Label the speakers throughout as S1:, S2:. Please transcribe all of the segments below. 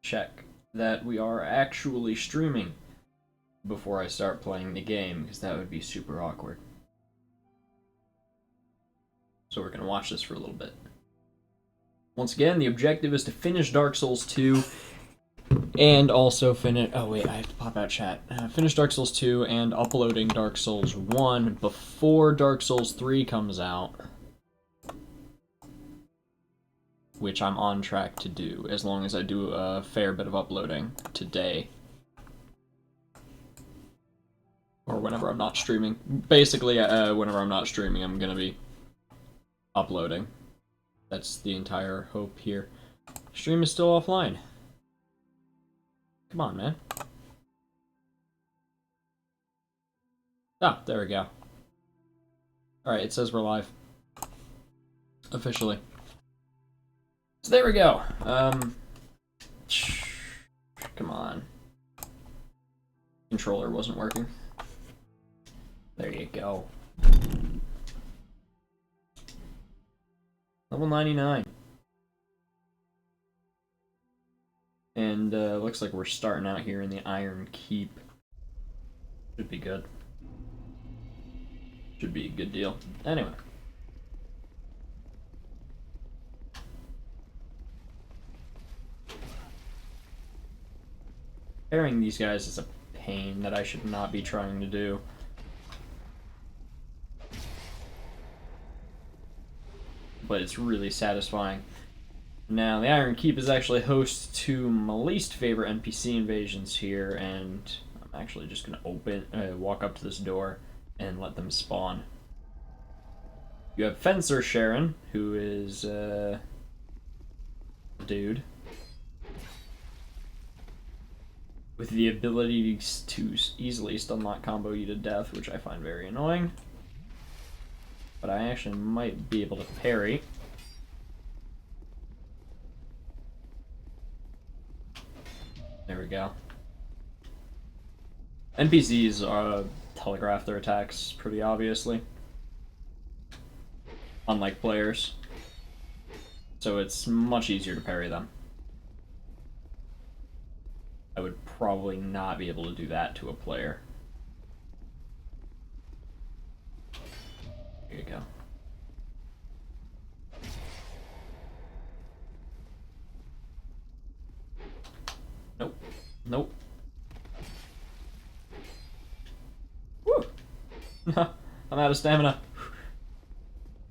S1: check that we are actually streaming before I start playing the game, because that would be super awkward. So we're going to watch this for a little bit. Once again, the objective is to finish Dark Souls 2 and also finish... Oh wait, I have to pop out chat. Finish Dark Souls 2 and uploading Dark Souls 1 before Dark Souls 3 comes out. Which I'm on track to do, as long as I do a fair bit of uploading today. Or whenever I'm not streaming. Basically, whenever I'm not streaming, I'm gonna be uploading. That's the entire hope here. Stream is still offline. Come on, man. Ah, there we go. Alright, it says we're live. Officially. So there we go. Come on. Controller wasn't working. There you go. Level 99. And looks like we're starting out here in the Iron Keep. Should be good. Should be a good deal. Anyway. Pairing these guys is a pain that I should not be trying to do. But it's really satisfying. Now, the Iron Keep is actually host to my least favorite NPC invasions here, and I'm actually just going to walk up to this door and let them spawn. You have Fencer Sharon, who is a dude with the ability to easily stun-lock combo you to death, which I find very annoying. But I actually might be able to parry. There we go. NPCs telegraph their attacks pretty obviously, unlike players. So it's much easier to parry them. I would probably not be able to do that to a player. There you go. Nope. Nope. Woo! I'm out of stamina.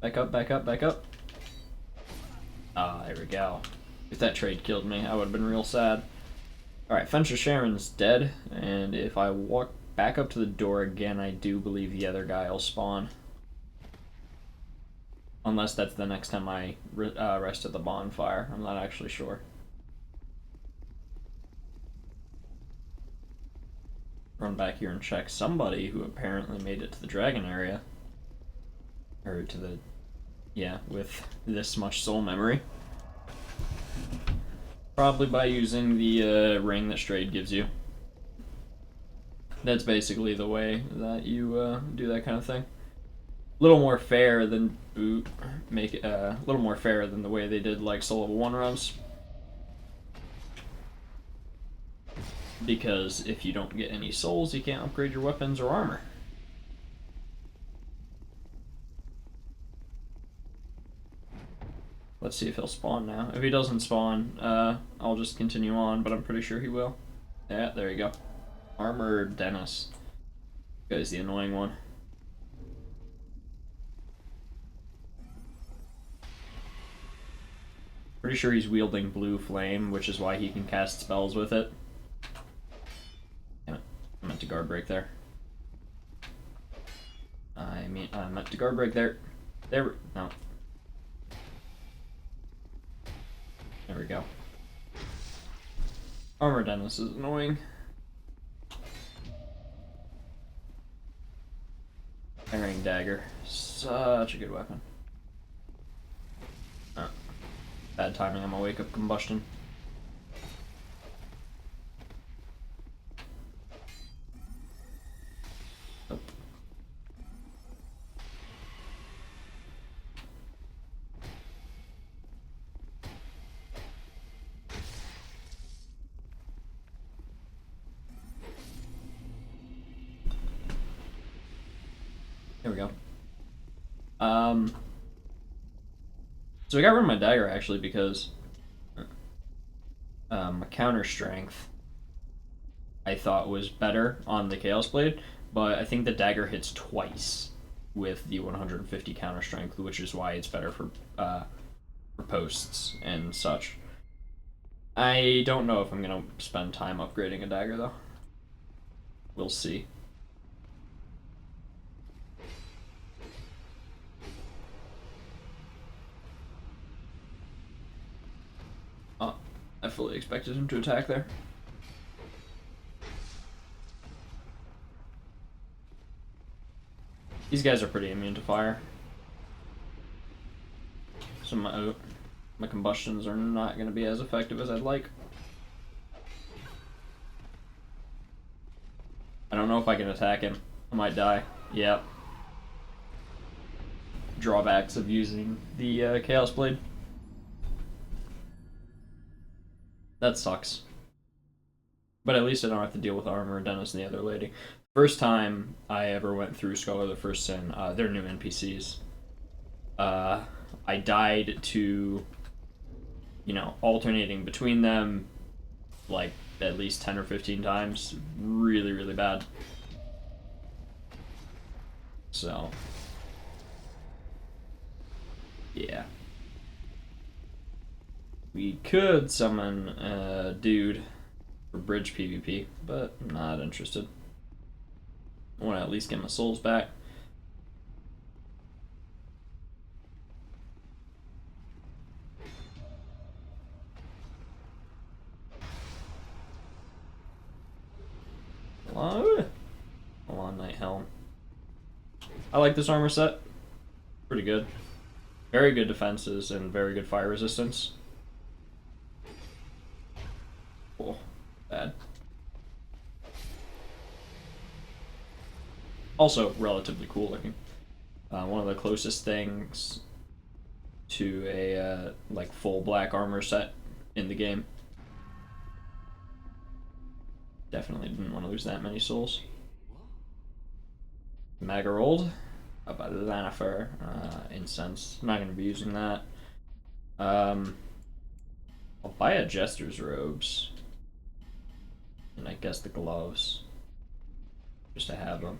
S1: Back up, back up, back up. Ah, there we go. If that trade killed me, I would have been real sad. Alright, Fencer Sharon's dead, and if I walk back up to the door again, I do believe the other guy will spawn. Unless that's the next time I rest at the bonfire. I'm not actually sure. Run back here and check somebody who apparently made it to the dragon area. Or to the... yeah, with this much soul memory. Probably by using the ring that Strayed gives you. That's basically the way that you do that kind of thing. A little more fair than make it a little more fair than the way they did like Soul Level 1 runs. Because if you don't get any souls, you can't upgrade your weapons or armor. Let's see if he'll spawn now. If he doesn't spawn, I'll just continue on, but I'm pretty sure he will. Yeah, there you go. Armor Dennis. This guy's the annoying one. Pretty sure he's wielding Blue Flame, which is why he can cast spells with it. Damn it. I meant to guard break there. I meant to guard break there. No. There we go. Armor Dennis is annoying. Iron Dagger. Such a good weapon. Oh. Bad timing on my wake up combustion. Nope. go. So I got rid of my dagger actually because my counter strength I thought was better on the Chaos Blade, but I think the dagger hits twice with the 150 counter strength, which is why it's better for posts and such. I don't know if I'm gonna spend time upgrading a dagger though. We'll see. Oh, I fully expected him to attack there. These guys are pretty immune to fire. So my combustions are not going to be as effective as I'd like. I don't know if I can attack him. I might die. Yep. Drawbacks of using the Chaos Blade. That sucks. But at least I don't have to deal with Armor, Dennis, and the other lady. First time I ever went through Scholar of the First Sin, they're new NPCs. I died to, alternating between them like at least 10 or 15 times. Really, really bad. So, yeah. We could summon a dude for bridge PvP, but I'm not interested. I want to at least get my souls back. Hold on, Night Helm. I like this armor set. Pretty good. Very good defenses and very good fire resistance. Oh, bad. Also, relatively cool looking. One of the closest things to a like full black armor set in the game. Definitely didn't want to lose that many souls. Magarold, about Lanifer, Incense. I'm not going to be using that. I'll buy a Jester's Robes. And I guess the gloves. Just to have them.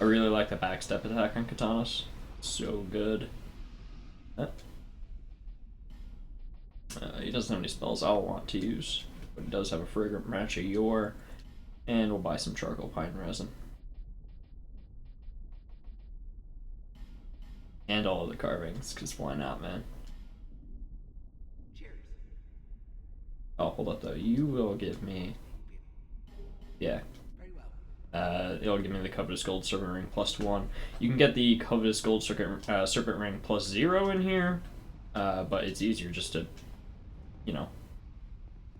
S1: I really like the backstep attack on katanas. So good. He doesn't have any spells I'll want to use, but he does have a fragrant match of yore, and we'll buy some charcoal pine resin. And all of the carvings, because why not, man? Cheers. Oh, hold up though. You will give me. Yeah. Very well. It'll give me the Covetous Gold Serpent Ring +1. You can get the Covetous Gold Serpent Ring +0 in here, but it's easier just to,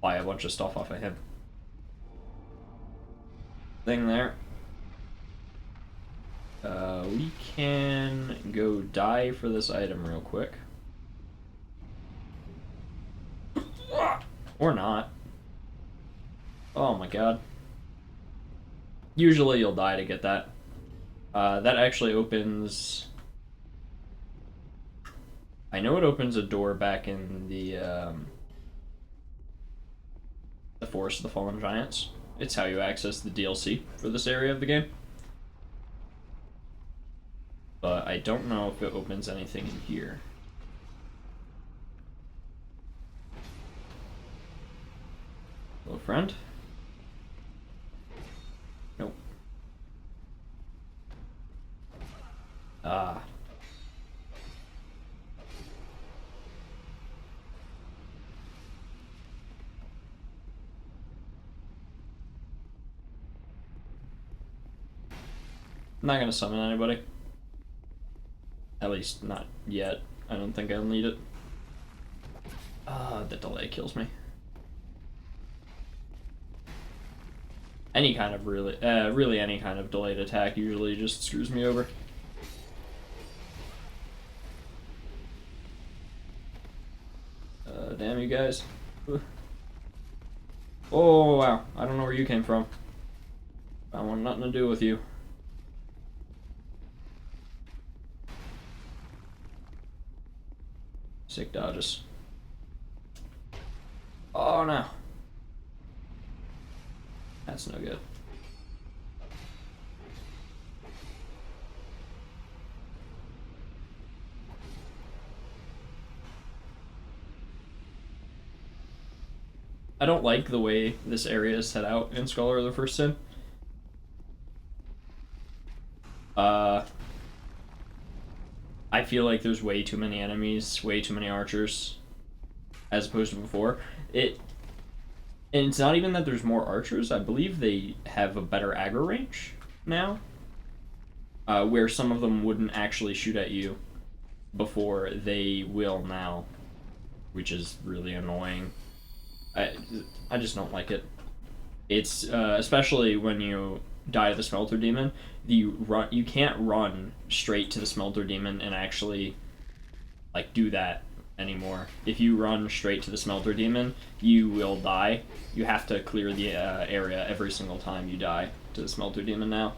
S1: buy a bunch of stuff off of him. Thing there. We can go die for this item real quick. Or not. Oh my god. Usually you'll die to get that. That actually opens... I know it opens a door back in the Forest of the Fallen Giants. It's how you access the DLC for this area of the game. But I don't know if it opens anything in here. Hello, friend. Nope. Ah. I'm not gonna summon anybody. At least not yet. I don't think I'll need it. The delay kills me. Any kind of really any kind of delayed attack usually just screws me over. Damn you guys. Oh, wow. I don't know where you came from. I want nothing to do with you. Sick dodges. Oh, no. That's no good. I don't like the way this area is set out in Scholar of the First Sin. I feel like there's way too many enemies, way too many archers, as opposed to before. And it's not even that there's more archers. I believe they have a better aggro range now, where some of them wouldn't actually shoot at you before, they will now, which is really annoying. I just don't like it. It's especially when you die to the Smelter Demon, you can't run straight to the Smelter Demon and actually like do that anymore. If you run straight to the Smelter Demon, you will die. You have to clear the area every single time you die to the Smelter Demon now.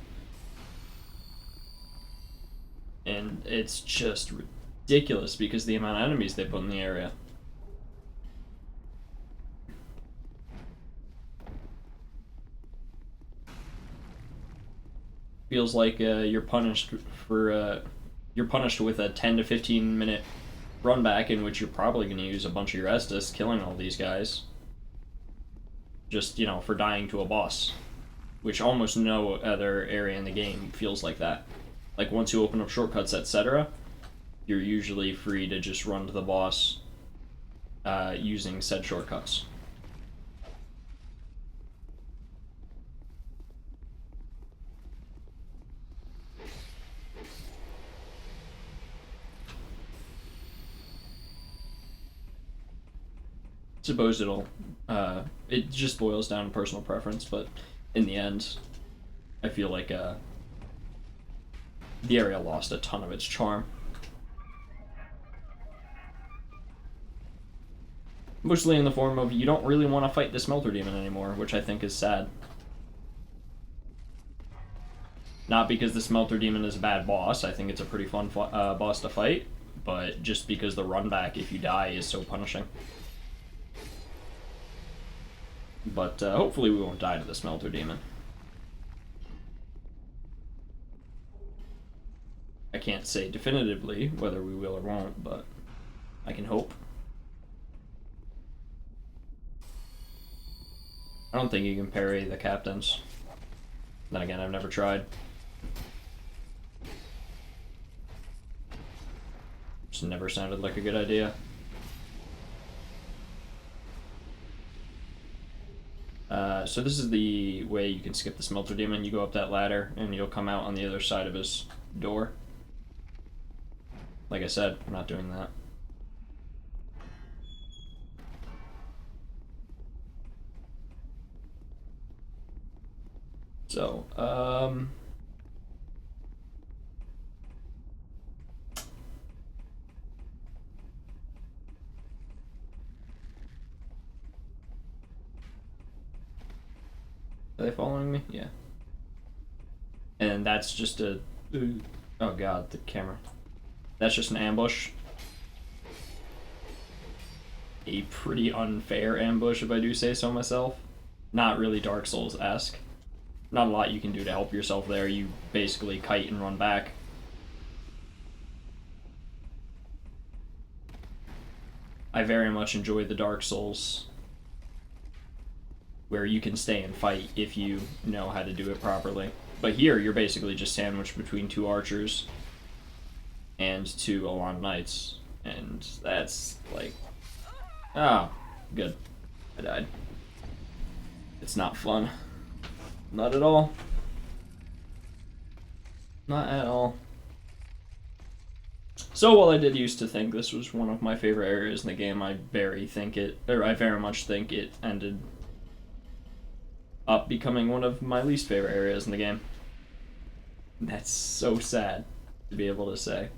S1: And it's just ridiculous because the amount of enemies they put in the area. Feels like you're punished with a 10 to 15 minute run back in which you're probably going to use a bunch of your Estus killing all these guys. Just, for dying to a boss. Which almost no other area in the game feels like that. Like, once you open up shortcuts, etc., you're usually free to just run to the boss using said shortcuts. Suppose it just boils down to personal preference, but in the end, I feel like the area lost a ton of its charm. Mostly in the form of you don't really want to fight the Smelter Demon anymore, which I think is sad. Not because the Smelter Demon is a bad boss, I think it's a pretty fun boss to fight, but just because the run back if you die is so punishing. But hopefully we won't die to the Smelter Demon. I can't say definitively whether we will or won't, but I can hope. I don't think you can parry the captains. Then again, I've never tried. Just never sounded like a good idea. So this is the way you can skip the Smelter Demon. You go up that ladder, and you'll come out on the other side of his door. Like I said, I'm not doing that. So, are they following me? Yeah. And that's just a... Oh god, the camera. That's just an ambush. A pretty unfair ambush, if I do say so myself. Not really Dark Souls-esque. Not a lot you can do to help yourself there. You basically kite and run back. I very much enjoy the Dark Souls, where you can stay and fight if you know how to do it properly. But here, you're basically just sandwiched between two archers and two Alon Knights. And that's like... Oh, good. I died. It's not fun. Not at all. Not at all. So while I did used to think this was one of my favorite areas in the game, I very much think it ended up becoming one of my least favorite areas in the game. That's so sad to be able to say.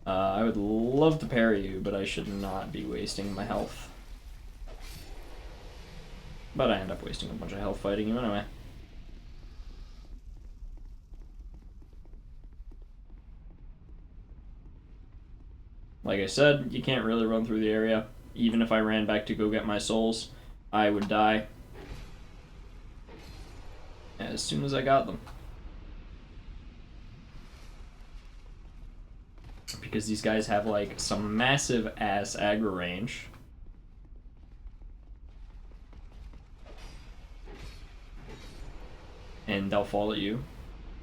S1: I would love to parry you, but I should not be wasting my health But I end up wasting a bunch of health fighting you anyway. Like I said, you can't really run through the area. Even if I ran back to go get my souls, I would die as soon as I got them. Because these guys have like some massive ass aggro range. And they'll fall at you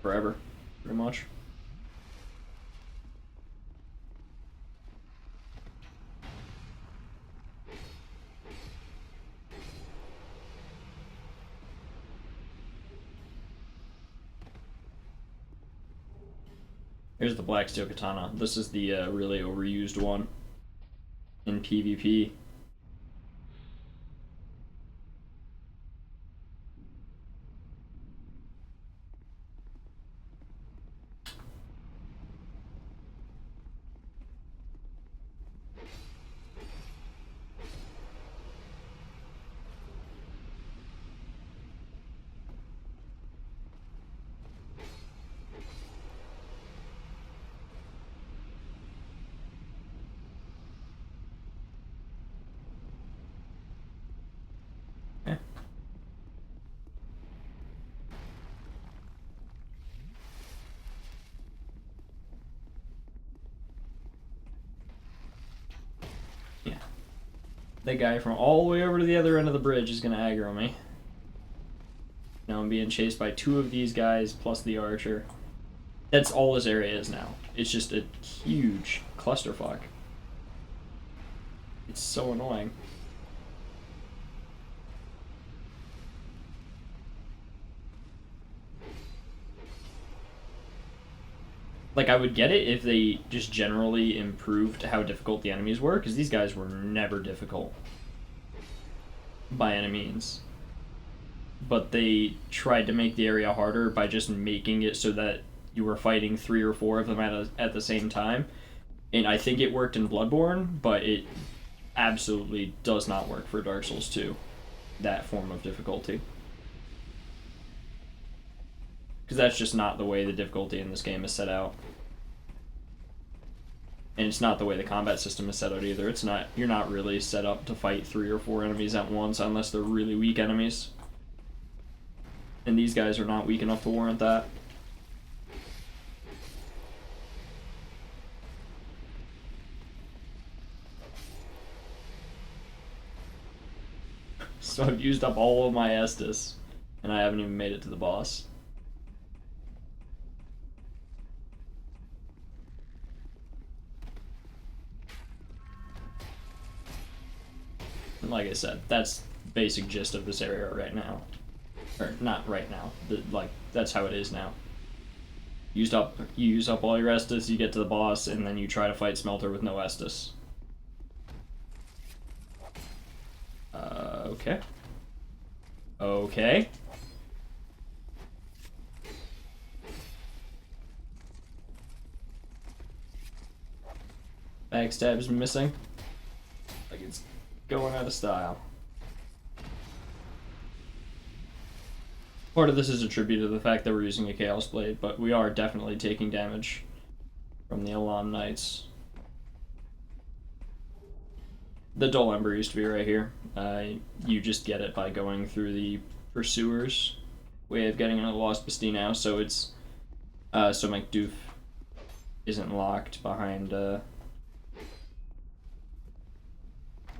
S1: forever, pretty much. Here's the Black Steel Katana. This is the really overused one in PvP. That guy from all the way over to the other end of the bridge is going to aggro me. Now I'm being chased by two of these guys plus the archer. That's all this area is now. It's just a huge clusterfuck. It's so annoying. Like, I would get it if they just generally improved how difficult the enemies were, because these guys were never difficult by any means. But they tried to make the area harder by just making it so that you were fighting 3 or 4 of them at the same time. And I think it worked in Bloodborne, but it absolutely does not work for Dark Souls 2, that form of difficulty. Because that's just not the way the difficulty in this game is set out. And it's not the way the combat system is set out either. It's not, you're not really set up to fight 3 or 4 enemies at once unless they're really weak enemies. And these guys are not weak enough to warrant that. So I've used up all of my Estus, and I haven't even made it to the boss. And like I said, that's the basic gist of this area right now. Or not right now, like that's how it is now. You use up all your Estus, you get to the boss, and then you try to fight Smelter with no Estus. Okay. Okay. Backstab's missing. Like it's going out of style. Part of this is attributed to the fact that we're using a Chaos Blade, but we are definitely taking damage from the Elam Knights. The Dull Ember used to be right here. You just get it by going through the Pursuer's way of getting into the Lost Bastille now, so it's so McDoof isn't locked behind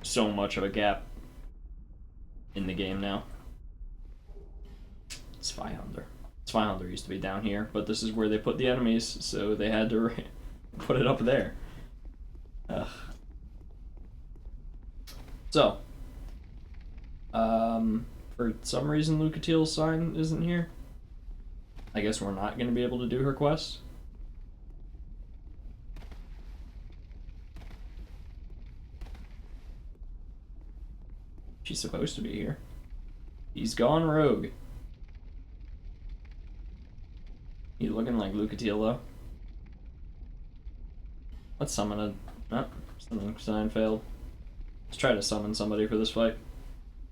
S1: so much of a gap in the game now. Zweihunter. Zweihunter used to be down here, but this is where they put the enemies, so they had to put it up there. Ugh. So, for some reason Lucatiel's sign isn't here. I guess we're not going to be able to do her quest. She's supposed to be here. He's gone rogue. He's looking like Lucatiel though. Let's summon a... Oh, summoning sign failed. Let's try to summon somebody for this fight.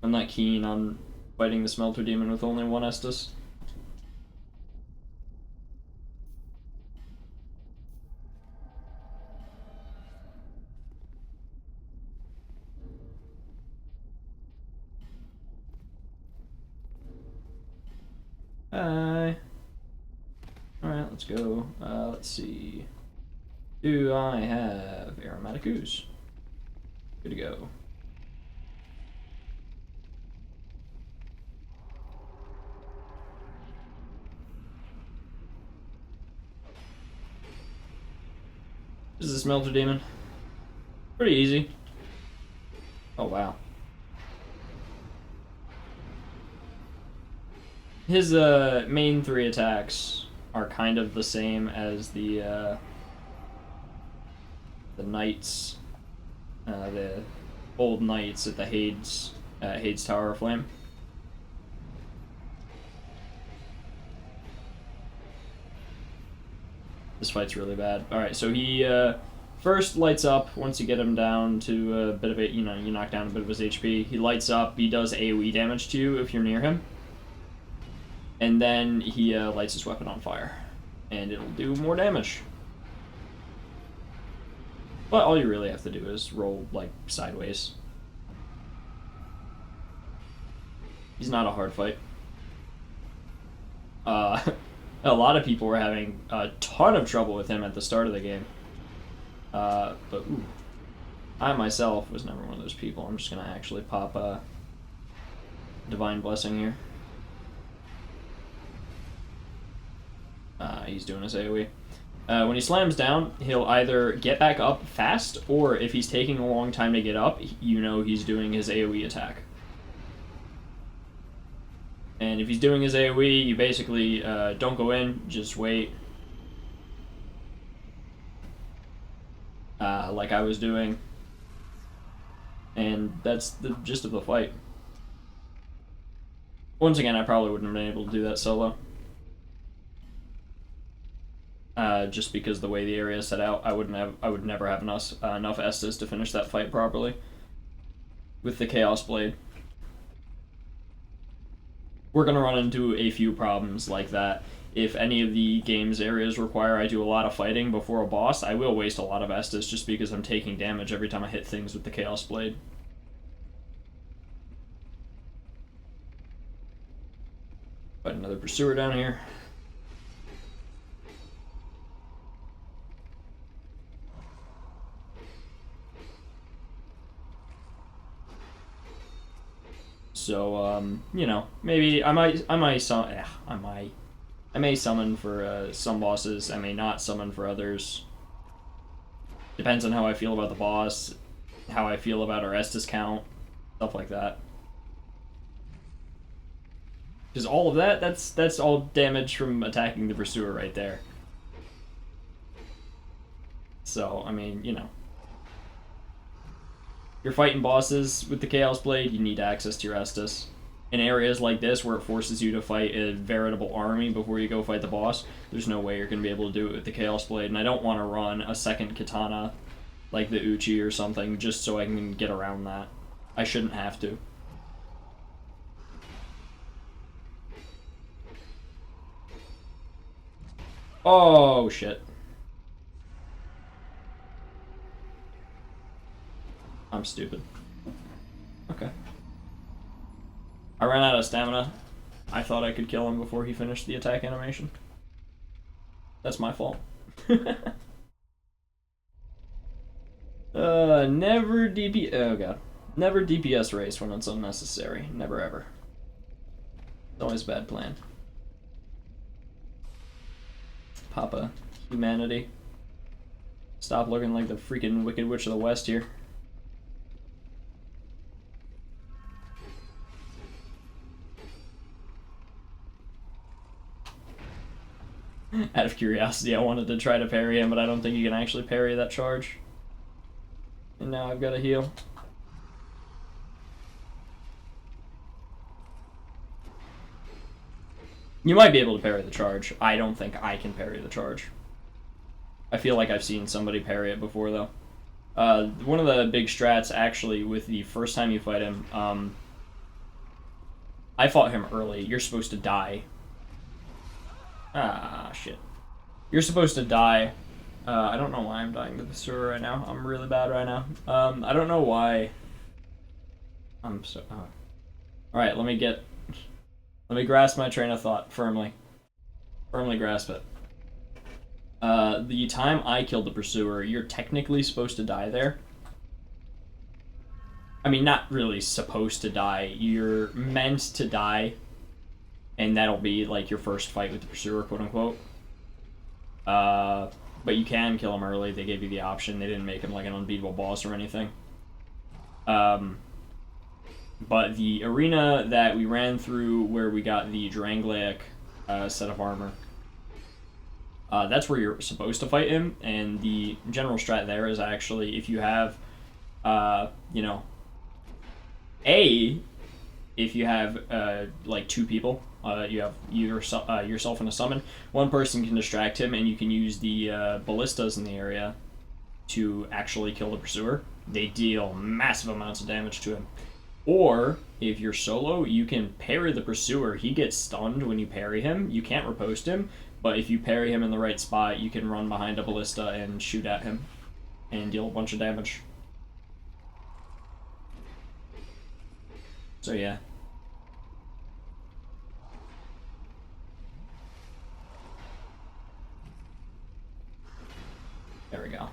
S1: I'm not keen on fighting the Smelter Demon with only one Estus. Hi. Alright, let's go. Let's see. Do I have Aromatic Ooze? Good to go. This is a Smelter Demon. Pretty easy. Oh, wow. His main 3 attacks are kind of the same as the knights, the old knights at the Hades Tower of Flame. This fight's really bad. Alright, so he first lights up once you get him down to a bit of it, you knock down a bit of his HP. He lights up, he does AoE damage to you if you're near him. And then he lights his weapon on fire. And it'll do more damage. But all you really have to do is roll, like, sideways. He's not a hard fight. A lot of people were having a ton of trouble with him at the start of the game. But, ooh. I myself was never one of those people. I'm just going to actually pop a Divine Blessing here. He's doing his AoE. When he slams down, he'll either get back up fast, or if he's taking a long time to get up, you know he's doing his AoE attack. And if he's doing his AoE, you basically don't go in, just wait. Like I was doing. And that's the gist of the fight. Once again, I probably wouldn't have been able to do that solo. Just because the way the area is set out, I would never have enough Estus to finish that fight properly with the Chaos Blade. We're gonna run into a few problems like that. If any of the game's areas require I do a lot of fighting before a boss, I will waste a lot of Estus just because I'm taking damage every time I hit things with the Chaos Blade. Fight another Pursuer down here. So, you know, maybe I may summon for some bosses. I may not summon for others. Depends on how I feel about the boss, how I feel about our Estus count, stuff like that. Because all of that, that's all damage from attacking the Pursuer right there. So, I mean, you know. You're fighting bosses with the Chaos Blade, you need access to your Estus. In areas like this, where it forces you to fight a veritable army before you go fight the boss, there's no way you're going to be able to do it with the Chaos Blade, and I don't want to run a second katana, like the Uchi or something, just so I can get around that. I shouldn't have to. Oh, shit. I'm stupid. Okay. I ran out of stamina. I thought I could kill him before he finished the attack animation. That's my fault. Never DP... Oh, God. Never DPS race when it's unnecessary. Never ever. It's always a bad plan. Papa. Humanity. Stop looking like the freaking Wicked Witch of the West here. Out of curiosity, I wanted to try to parry him, but I don't think you can actually parry that charge. And now I've got to heal. You might be able to parry the charge. I don't think I can parry the charge. I feel like I've seen somebody parry it before, though. One of the big strats, actually, with the first time you fight him, I fought him early. You're supposed to die. Ah, shit. You're supposed to die. I don't know why I'm dying to the sewer right now. I'm really bad right now. I don't know why. I'm so... Alright, let me grasp my train of thought firmly. Firmly grasp it. The time I killed the pursuer, you're technically supposed to die there. I mean, not really supposed to die. You're meant to die, and that'll be like your first fight with the pursuer, quote unquote. But you can kill him early. They gave you the option. They didn't make him like an unbeatable boss or anything. But the arena that we ran through where we got the Dranglaic set of armor, that's where you're supposed to fight him, and the general strat there is actually if you have, if you have like two people, you have yourself and a summon, one person can distract him, and you can use the ballistas in the area to actually kill the pursuer. They deal massive amounts of damage to him. Or, if you're solo, you can parry the pursuer. He gets stunned when you parry him. You can't riposte him, but if you parry him in the right spot, you can run behind a ballista and shoot at him and deal a bunch of damage. So yeah. There we go.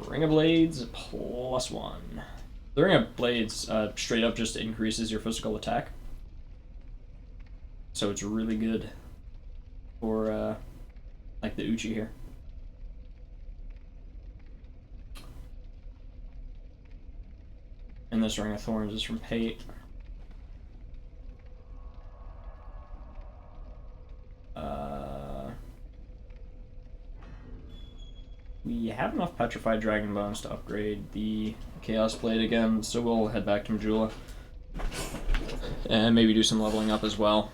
S1: Ring of Blades +1. The Ring of Blades straight up just increases your physical attack. So it's really good for like the Uchi here. And this Ring of Thorns is from Pate. We have enough Petrified Dragon Bones to upgrade the Chaos Blade again, so we'll head back to Majula. And maybe do some leveling up as well.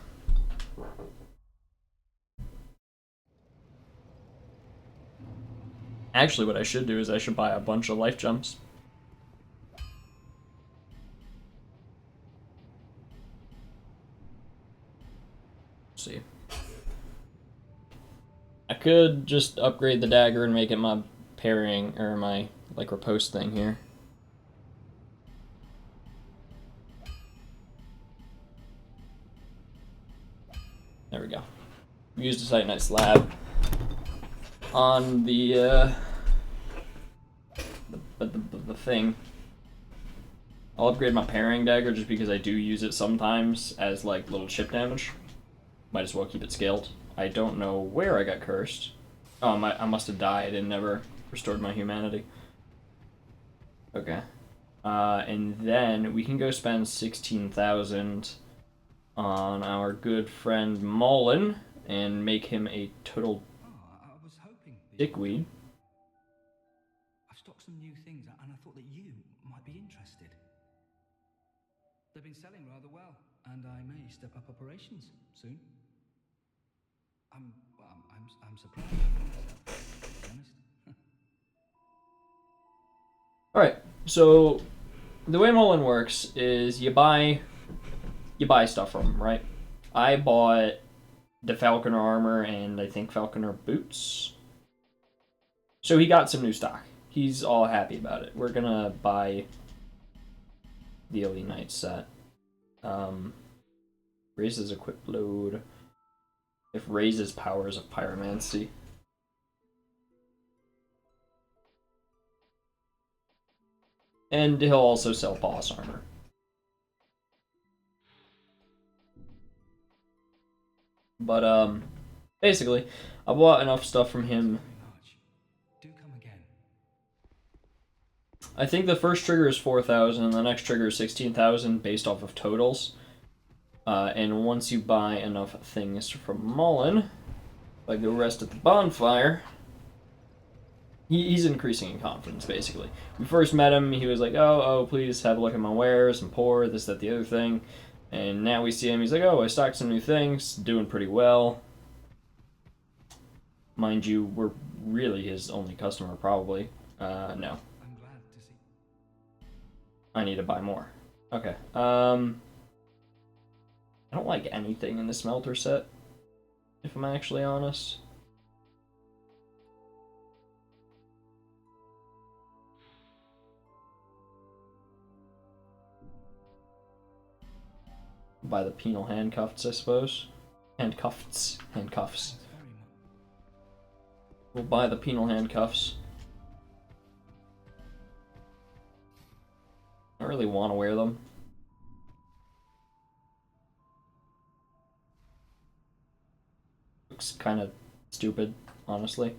S1: Actually, what I should do is I should buy a bunch of life jumps. Let's see. I could just upgrade the dagger and make it my parrying, or my, like, riposte thing here. There we go. We used a Titanite slab on the thing. I'll upgrade my parrying dagger just because I do use it sometimes as, like, little chip damage. Might as well keep it scaled. I don't know where I got cursed. Oh, I must have died and never restored my humanity. Okay. And then we can go spend 16,000 on our good friend Mullen and make him a total dickweed.
S2: I've stocked some new things and I thought that you might be interested. They've been selling rather well, and I may step up operations soon. I'm surprised, to be honest.
S1: Alright, so the way Mullen works is you buy stuff from him, right? I bought the Falconer armor and I think Falconer boots. So he got some new stock. He's all happy about it. We're gonna buy the Elite Knight set. Raises equip load. If raises powers of pyromancy. And he'll also sell boss armor. But basically, I bought enough stuff from him.
S2: Do come again.
S1: I think the first trigger is 4,000 and the next trigger is 16,000 based off of totals. And once you buy enough things from Mullen, like the rest at the bonfire, he's increasing in confidence, basically. We first met him, he was like, oh, please have a look at my wares and pour, this, that, the other thing. And now we see him, he's like, oh, I stocked some new things, doing pretty well. Mind you, we're really his only customer, probably. No.
S2: I'm glad to see.
S1: I need to buy more. Okay. I don't like anything in the smelter set, if I'm actually honest. Buy the penal handcuffs, I suppose. Handcuffs. Handcuffs.
S2: Thanks very much.
S1: We'll buy the penal handcuffs. I don't really want to wear them. Looks kind of stupid, honestly.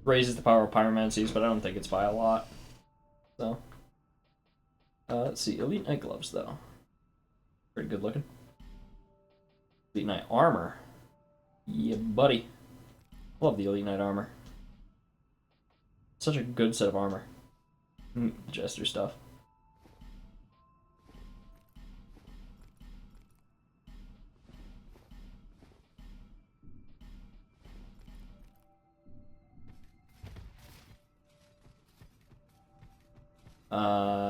S1: Raises the power of pyromancies, but I don't think it's by a lot. So, let's see. Elite Knight gloves, though. Pretty good looking. Elite Knight armor. Yeah, buddy. Love the Elite Knight armor. Such a good set of armor. Jester stuff.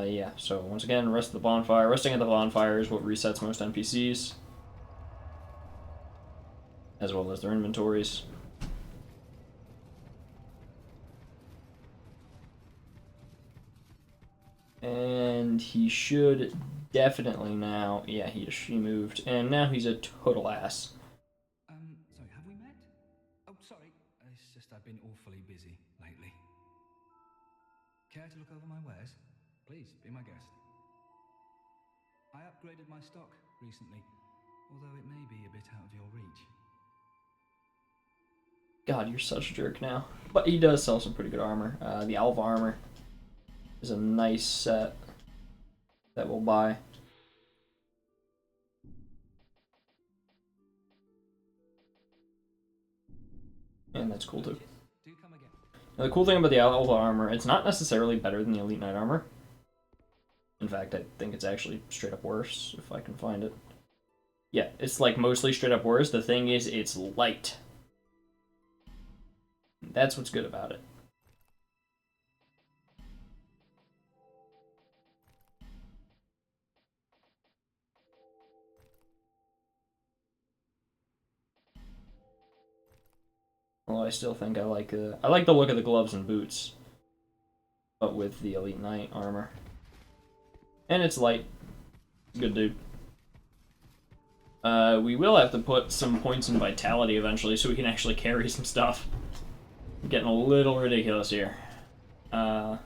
S1: Yeah, so once again, rest of the bonfire. Resting at the bonfire is what resets most NPCs, as well as their inventories. And he should definitely now... Yeah, he moved. And now he's a total ass.
S2: Sorry, have we met? Oh, sorry. It's just I've been awfully busy lately. Care to look over my wares? Please, be my guest. I upgraded my stock recently, although it may be a bit out of your reach.
S1: God, you're such a jerk now. But he does sell some pretty good armor. The Alva armor is a nice set that we'll buy. And that's cool too.
S2: Do come again.
S1: Now, the cool thing about the Alva armor, it's not necessarily better than the Elite Knight armor. In fact, I think it's actually straight up worse, if I can find it. Yeah, it's like mostly straight up worse. The thing is, it's light. That's what's good about it. Well, I still think I like the look of the gloves and boots, but with the Elite Knight armor. And it's light. Good dude. We will have to put some points in vitality eventually so we can actually carry some stuff. I'm getting a little ridiculous here. Have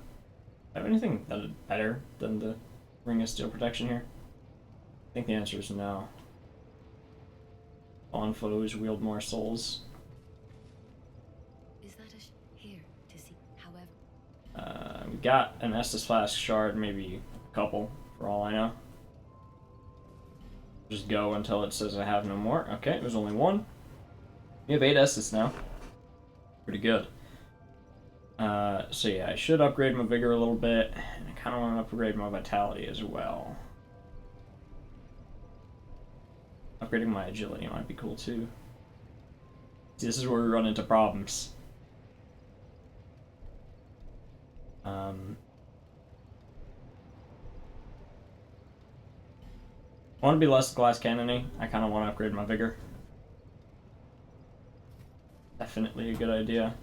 S1: anything that is better than the Ring of Steel protection here? I think the answer is no. On foes wield more souls.
S3: Is that here to see? However,
S1: We got an Estus Flask shard, maybe a couple, for all I know. Just go until it says I have no more. Okay, there's only one. We have 8 Estus now. Pretty good. So yeah, I should upgrade my Vigor a little bit, and I kind of want to upgrade my Vitality as well. Upgrading my Agility might be cool too. See, this is where we run into problems. I want to be less glass cannony. I kind of want to upgrade my Vigor. Definitely a good idea.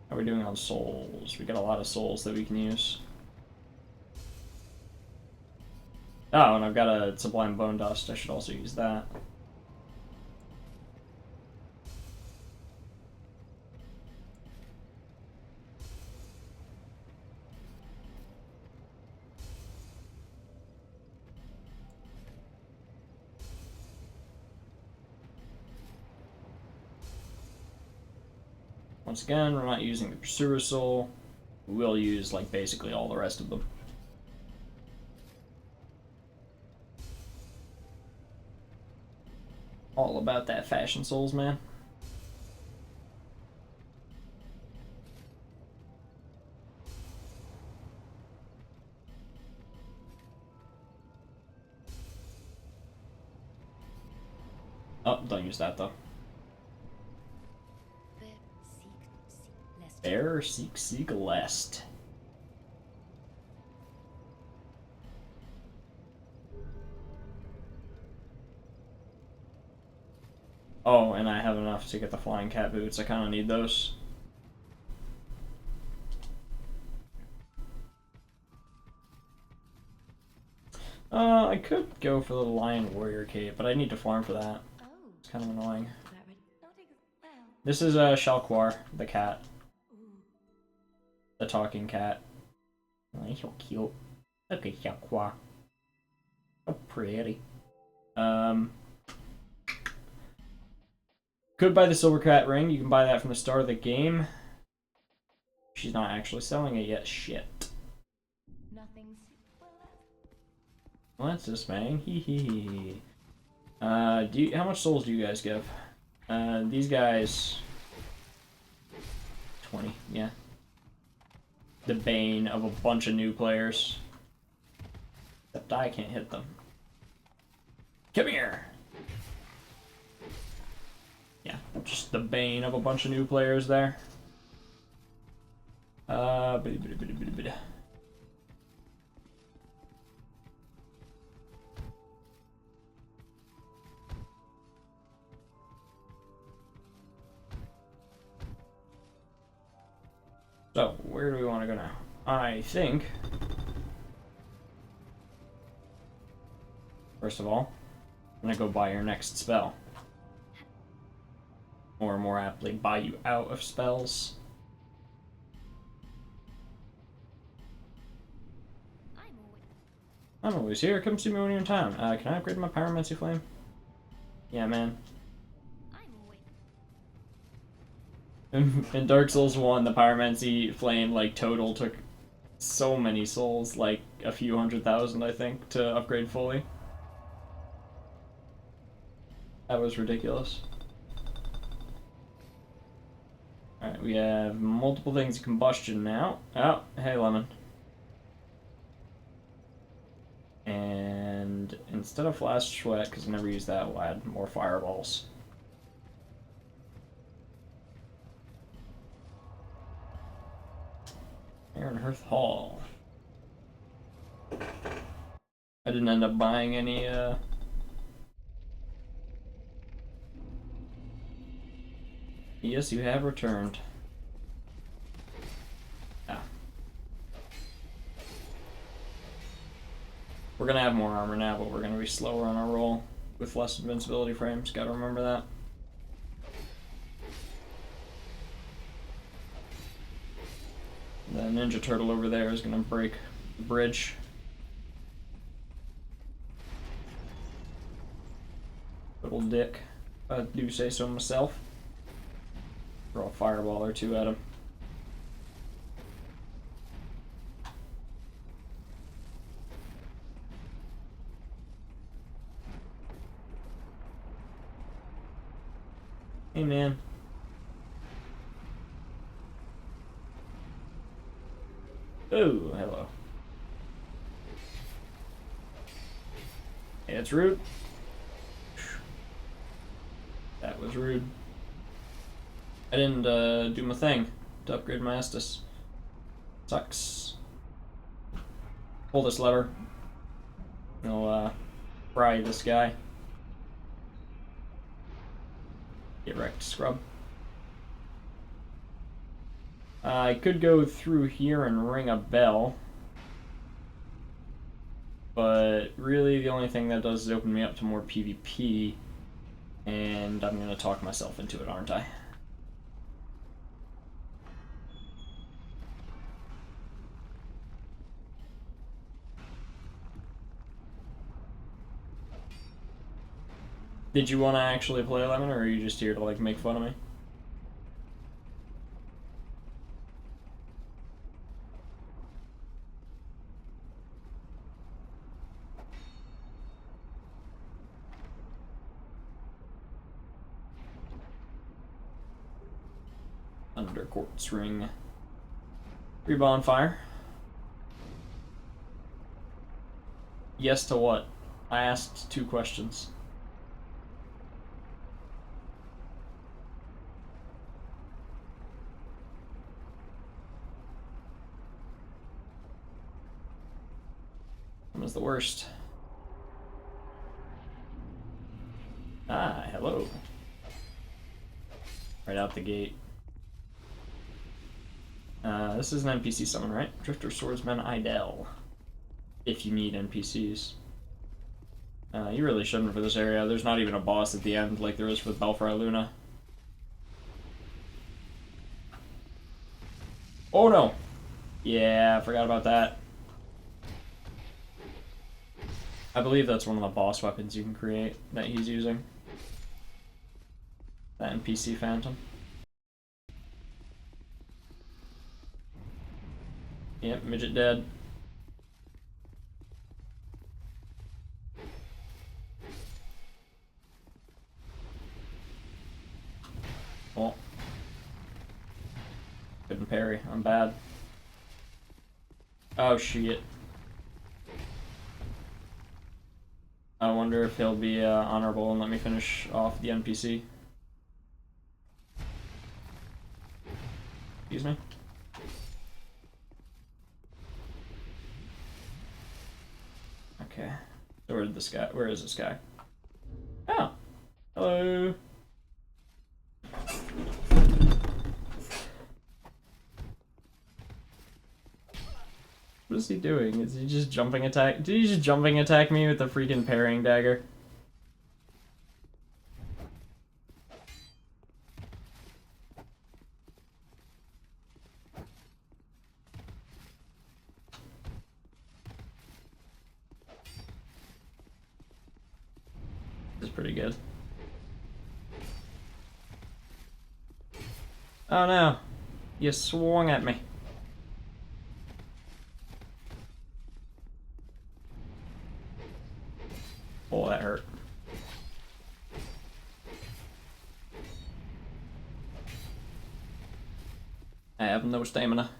S1: How are we doing on souls? We got a lot of souls that we can use. Oh, and I've got a Sublime Bone Dust. I should also use that. Once again, we're not using the Pursuer Soul. We will use, like, basically all the rest of them. All about that fashion souls, man. Oh, don't use that, though. Bear seek Lest. Oh, and I have enough to get the flying cat boots. I kind of need those. I could go for the Lion Warrior cape, but I need to farm for that.
S3: Oh.
S1: It's kind of annoying.
S3: That ready? Not well.
S1: This is Shalquar, the cat.
S3: Ooh.
S1: The talking cat. Oh, he's so cute. Look at Shalquar. So pretty. Could buy the Silver Cat ring. You can buy that from the start of the game. She's not actually selling it yet. Shit.
S3: Nothing's
S1: What's this, man? Hee hee hee. How much souls do you guys give? These guys 20, yeah. The bane of a bunch of new players. Except I can't hit them. Come here! Yeah, just the bane of a bunch of new players there. So, where do we want to go now? I think, first of all, I'm going to go buy your next spell. Or more aptly, buy you out of spells. I'm always here. Come see me when you're in town. Can I upgrade my Pyromancy Flame? Yeah, man. In Dark Souls 1, the Pyromancy Flame, like, total took so many souls, like a few 100,000, I think, to upgrade fully. That was ridiculous. Alright, we have multiple things of combustion now. Oh, hey, Lemon. And instead of Flash Sweat, because I never used that, we'll add more fireballs. Ironhearth Hall. I didn't end up buying any, Yes, you have returned. Ah. We're gonna have more armor now, but we're gonna be slower on our roll with less invincibility frames. Gotta remember that. The Ninja Turtle over there is gonna break the bridge. Little dick, if I do say so myself. Throw a fireball or two at him. Hey, man. Oh, hello. Hey, that's rude. That was rude. I didn't do my thing to upgrade my Estus. Sucks. Pull this lever. I'll fry this guy. Get wrecked, scrub. I could go through here and ring a bell. But really the only thing that does is open me up to more PvP. And I'm gonna talk myself into it, aren't I? Did you want to actually play Lemon, or are you just here to, like, make fun of me? Under Quartz Ring. Free bonfire. Yes to what? I asked 2 questions. the worst. Ah, hello. Right out the gate. This is an NPC summon, right? Drifter Swordsman Idel. If you need NPCs. You really shouldn't for this area. There's not even a boss at the end like there is with Belfry Luna. Oh no! Yeah, I forgot about that. I believe that's one of the boss weapons you can create that he's using. The NPC Phantom. Yep, midget dead. Well, couldn't parry. I'm bad. Oh shit. I wonder if he'll be honorable and let me finish off the NPC. Excuse me? Okay. So where did this guy? Where is this guy? Oh. Hello. What is he doing? Is he just jumping attack? Did he just jumping attack me with the freaking parrying dagger? This is pretty good. Oh no. You swung at me. Oh, that hurt. I have no stamina.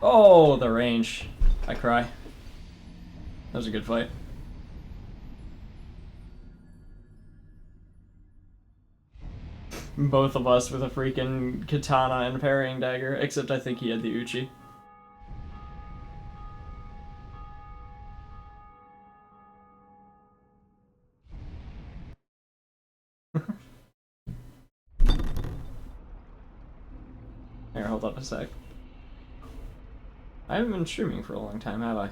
S1: Oh, the range. I cry. That was a good fight. Both of us with a freaking katana and parrying dagger, except I think he had the Uchi. Here, hold up a sec. I haven't been streaming for a long time, have I?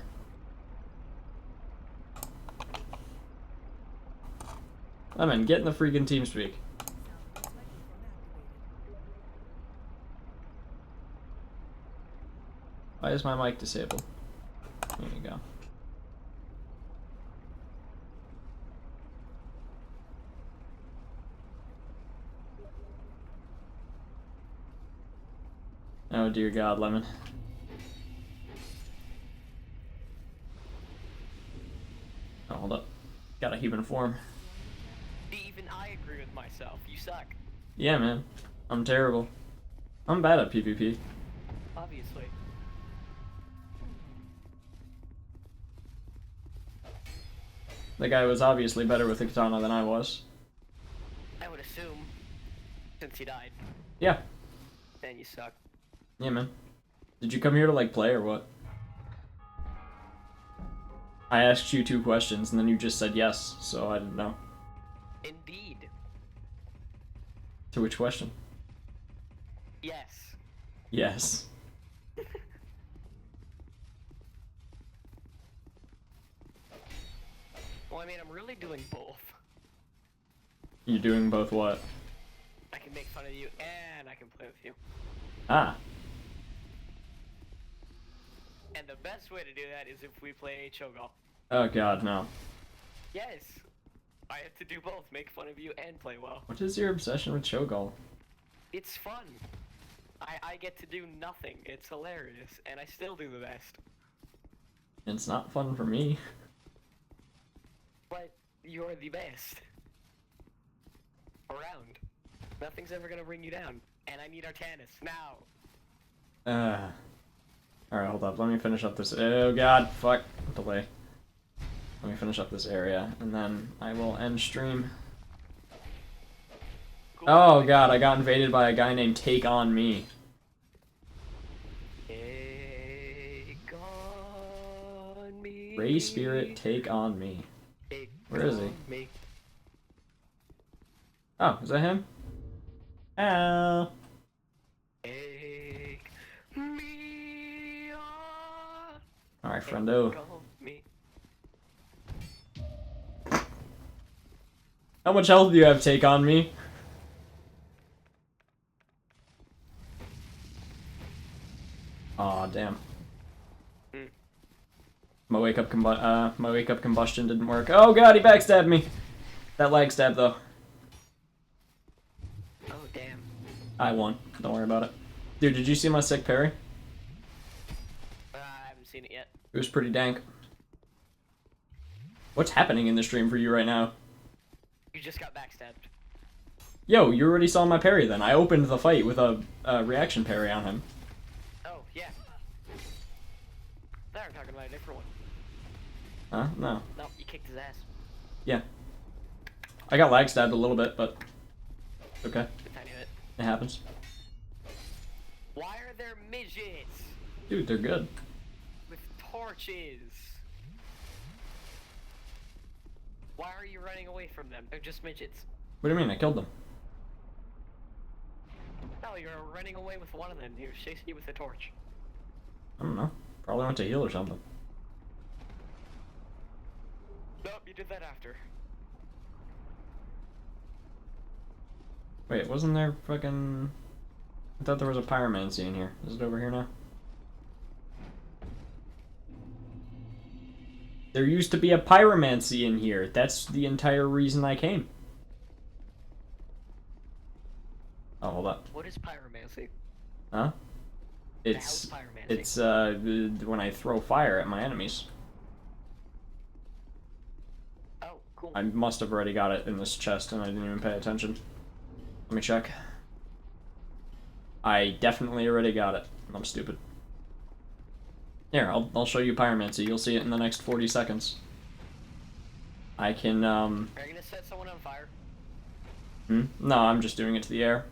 S1: Lemon, get in the freaking TeamSpeak. Why is my mic disabled? There you go. Oh dear God, Lemon. Oh, hold up. Got a human form.
S4: Even I agree with myself. You suck.
S1: Yeah, man. I'm terrible. I'm bad at PvP.
S4: Obviously.
S1: The guy was obviously better with the katana than I was.
S4: I would assume, since he died,
S1: Yeah.
S4: then you suck.
S1: Yeah, man. Did you come here to, like, play or what? I asked you 2 questions and then you just said yes, so I didn't know.
S4: Indeed.
S1: To which question?
S4: Yes.
S1: Yes.
S4: Well, I mean, I'm really doing both.
S1: You're doing both what?
S4: I can make fun of you and I can play with you.
S1: Ah.
S4: And the best way to do that is if we play Cho'Gall.
S1: Oh God, no.
S4: Yes. I have to do both, make fun of you and play well.
S1: What is your obsession with Cho'Gall?
S4: It's fun. I get to do nothing. It's hilarious, and I still do the best.
S1: It's not fun for me.
S4: But you're the best. Around. Nothing's ever gonna bring you down. And I need Artanis now.
S1: Alright, hold up. Let me finish up this. Oh God, fuck. Delay. Let me finish up this area, and then I will end stream.
S4: Cool.
S1: Oh God, I got invaded by a guy named Take On Me. Ray Spirit, take on me. Where is he?
S4: Me.
S1: Oh, is that him? Oh.
S4: Take me on.
S1: Alright, friendo.
S4: Take on me.
S1: How much health do you have, take on me? Aw, damn. My wake up combustion didn't work. Oh god, he backstabbed me. That lag stab though.
S4: Oh damn.
S1: I won. Don't worry about it. Dude, did you see my sick parry?
S4: I haven't seen it yet.
S1: It was pretty dank. What's happening in the stream for you right now?
S4: You just got backstabbed.
S1: Yo, you already saw my parry then. I opened the fight with a reaction parry on him.
S4: Oh yeah. Now we're talking about a different one.
S1: Huh? No.
S4: No, you kicked his ass.
S1: Yeah. I got lag stabbed a little bit, but it's okay.
S4: A tiny bit.
S1: It happens.
S4: Why are there midgets
S1: Dude, they're good.
S4: with torches? Why are you running away from them? They're just midgets.
S1: What do you mean? I killed them.
S4: No, you're running away with one of them. He was chasing you with a torch.
S1: I don't know. Probably went to heal or something.
S4: Nope, you did that after.
S1: Wait, wasn't there fucking... I thought there was a pyromancy in here. Is it over here now? There used to be a pyromancy in here. That's the entire reason I came. Oh, hold up.
S4: What is pyromancy?
S1: Huh?
S4: The hell's
S1: It's,
S4: pyromancy?
S1: when I throw fire at my enemies.
S4: Oh, cool.
S1: I must have already got it in this chest and I didn't even pay attention. Let me check. I definitely already got it. I'm stupid. Here, I'll show you pyromancy. You'll see it in the next 40 seconds. I can,
S4: Are you gonna set someone on fire?
S1: No, I'm just doing it to the air.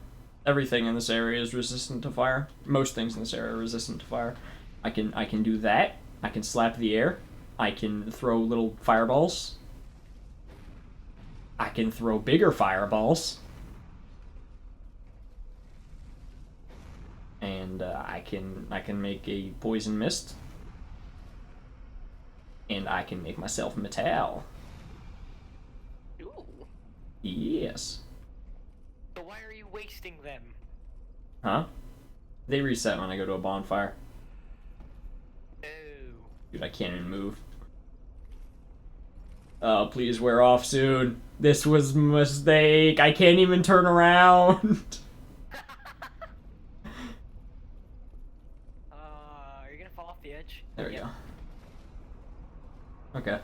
S1: Everything in this area is resistant to fire. Most things in this area are resistant to fire. I can do that. I can slap the air. I can throw little fireballs. I can throw bigger fireballs. And I can make a poison mist. And I can make myself metal.
S4: Ooh.
S1: Yes.
S4: So why are you wasting them?
S1: Huh? They reset when I go to a bonfire.
S4: Oh.
S1: Dude, I can't even move. Oh, please wear off soon. This was a mistake. I can't even turn around.
S4: You're gonna fall off the edge.
S1: There we
S4: Yep.
S1: go. Okay.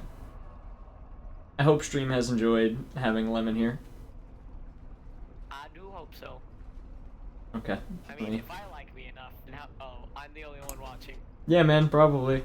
S1: I hope stream has enjoyed having Lemon here.
S4: I do hope so.
S1: Okay.
S4: I mean, if I like me enough, then how? Oh, I'm the only one watching.
S1: Yeah, man, probably.